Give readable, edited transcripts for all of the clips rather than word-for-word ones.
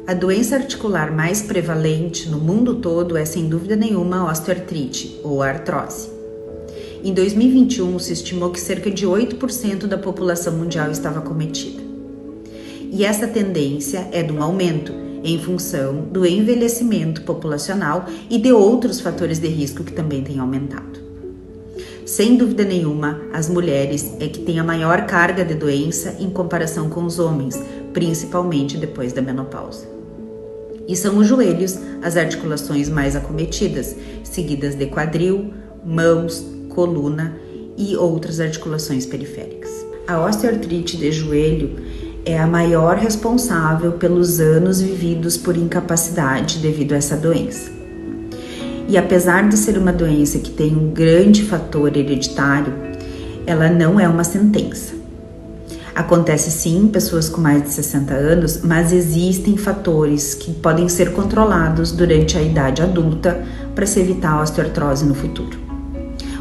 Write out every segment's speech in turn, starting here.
A doença articular mais prevalente no mundo todo é, sem dúvida nenhuma, a osteoartrite ou a artrose. Em 2021, se estimou que cerca de 8% da população mundial estava acometida. E essa tendência é de um aumento em função do envelhecimento populacional e de outros fatores de risco que também têm aumentado. Sem dúvida nenhuma, as mulheres é que têm a maior carga de doença em comparação com os homens, principalmente depois da menopausa. E são os joelhos as articulações mais acometidas, seguidas de quadril, mãos, coluna e outras articulações periféricas. A osteoartrite de joelho é a maior responsável pelos anos vividos por incapacidade devido a essa doença. E apesar de ser uma doença que tem um grande fator hereditário, ela não é uma sentença. Acontece sim em pessoas com mais de 60 anos, mas existem fatores que podem ser controlados durante a idade adulta para se evitar a osteoartrose no futuro.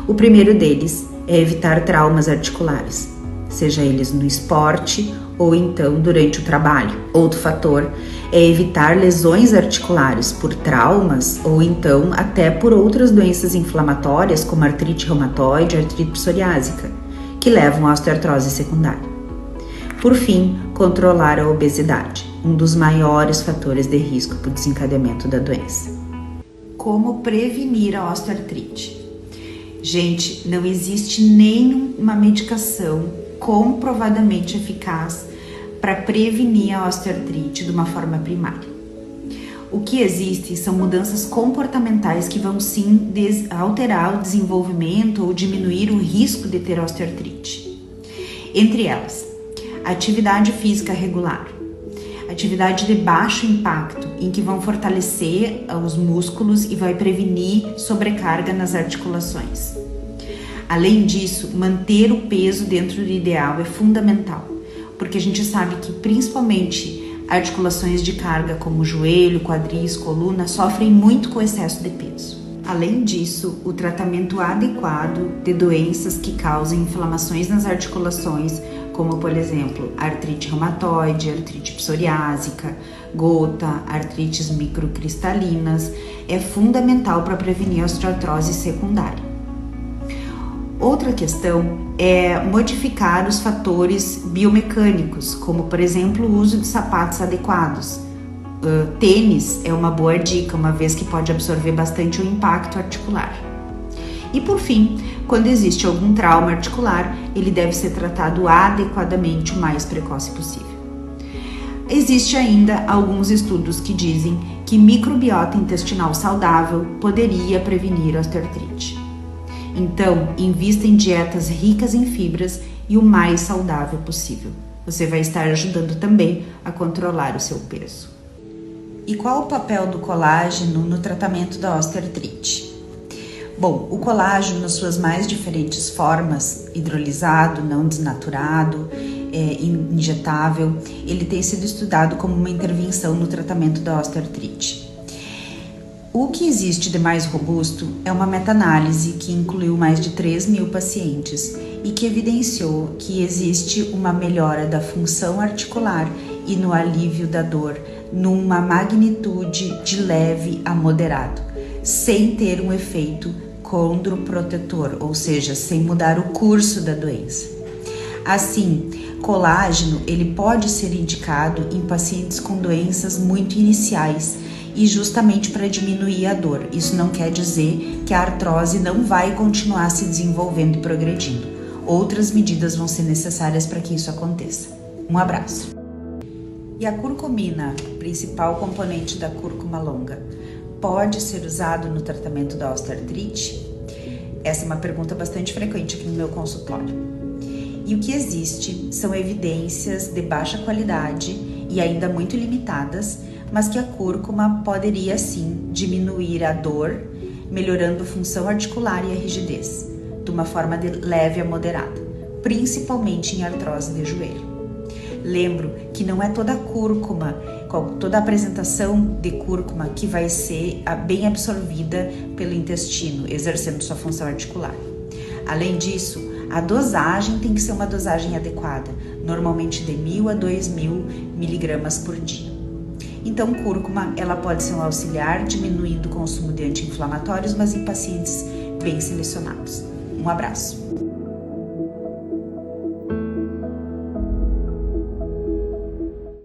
O primeiro deles é evitar traumas articulares, seja eles no esporte ou então durante o trabalho. Outro fator é evitar lesões articulares por traumas ou então até por outras doenças inflamatórias como artrite reumatoide e artrite psoriásica, que levam à osteoartrose secundária. Por fim, controlar a obesidade, um dos maiores fatores de risco para o desencadeamento da doença. Como prevenir a osteoartrite? Gente, não existe nenhuma medicação comprovadamente eficaz para prevenir a osteoartrite de uma forma primária. O que existe são mudanças comportamentais que vão sim alterar o desenvolvimento ou diminuir o risco de ter osteoartrite. Entre elas, atividade física regular, atividade de baixo impacto, em que vão fortalecer os músculos e vai prevenir sobrecarga nas articulações. Além disso, manter o peso dentro do ideal é fundamental, porque a gente sabe que principalmente articulações de carga como joelho, quadris, coluna sofrem muito com o excesso de peso. Além disso, o tratamento adequado de doenças que causam inflamações nas articulações, como por exemplo, artrite reumatoide, artrite psoriásica, gota, artrites microcristalinas, é fundamental para prevenir a osteoartrose secundária. Outra questão é modificar os fatores biomecânicos, como por exemplo o uso de sapatos adequados. Tênis é uma boa dica, uma vez que pode absorver bastante o impacto articular. E por fim, quando existe algum trauma articular, ele deve ser tratado adequadamente o mais precoce possível. Existem ainda alguns estudos que dizem que microbiota intestinal saudável poderia prevenir a osteoartrite. Então, invista em dietas ricas em fibras e o mais saudável possível. Você vai estar ajudando também a controlar o seu peso. E qual o papel do colágeno no tratamento da osteoartrite? Bom, o colágeno nas suas mais diferentes formas, hidrolisado, não desnaturado, injetável, ele tem sido estudado como uma intervenção no tratamento da osteoartrite. O que existe de mais robusto é uma meta-análise que incluiu mais de 3.000 pacientes e que evidenciou que existe uma melhora da função articular e no alívio da dor numa magnitude de leve a moderado, sem ter um efeito condroprotetor, ou seja, sem mudar o curso da doença. Assim, colágeno ele pode ser indicado em pacientes com doenças muito iniciais e justamente para diminuir a dor. Isso não quer dizer que a artrose não vai continuar se desenvolvendo e progredindo. Outras medidas vão ser necessárias para que isso aconteça. Um abraço. E a curcumina, principal componente da cúrcuma longa, pode ser usado no tratamento da osteoartrite? Essa é uma pergunta bastante frequente aqui no meu consultório. E o que existe são evidências de baixa qualidade e ainda muito limitadas, mas que a cúrcuma poderia sim diminuir a dor, melhorando a função articular e a rigidez, de uma forma de leve a moderada, principalmente em artrose de joelho. Lembro que não é toda a cúrcuma, toda a apresentação de cúrcuma que vai ser bem absorvida pelo intestino, exercendo sua função articular. Além disso, a dosagem tem que ser uma dosagem adequada, normalmente de 1.000 a 2.000 miligramas por dia. Então, cúrcuma, ela pode ser um auxiliar, diminuindo o consumo de anti-inflamatórios, mas em pacientes bem selecionados. Um abraço!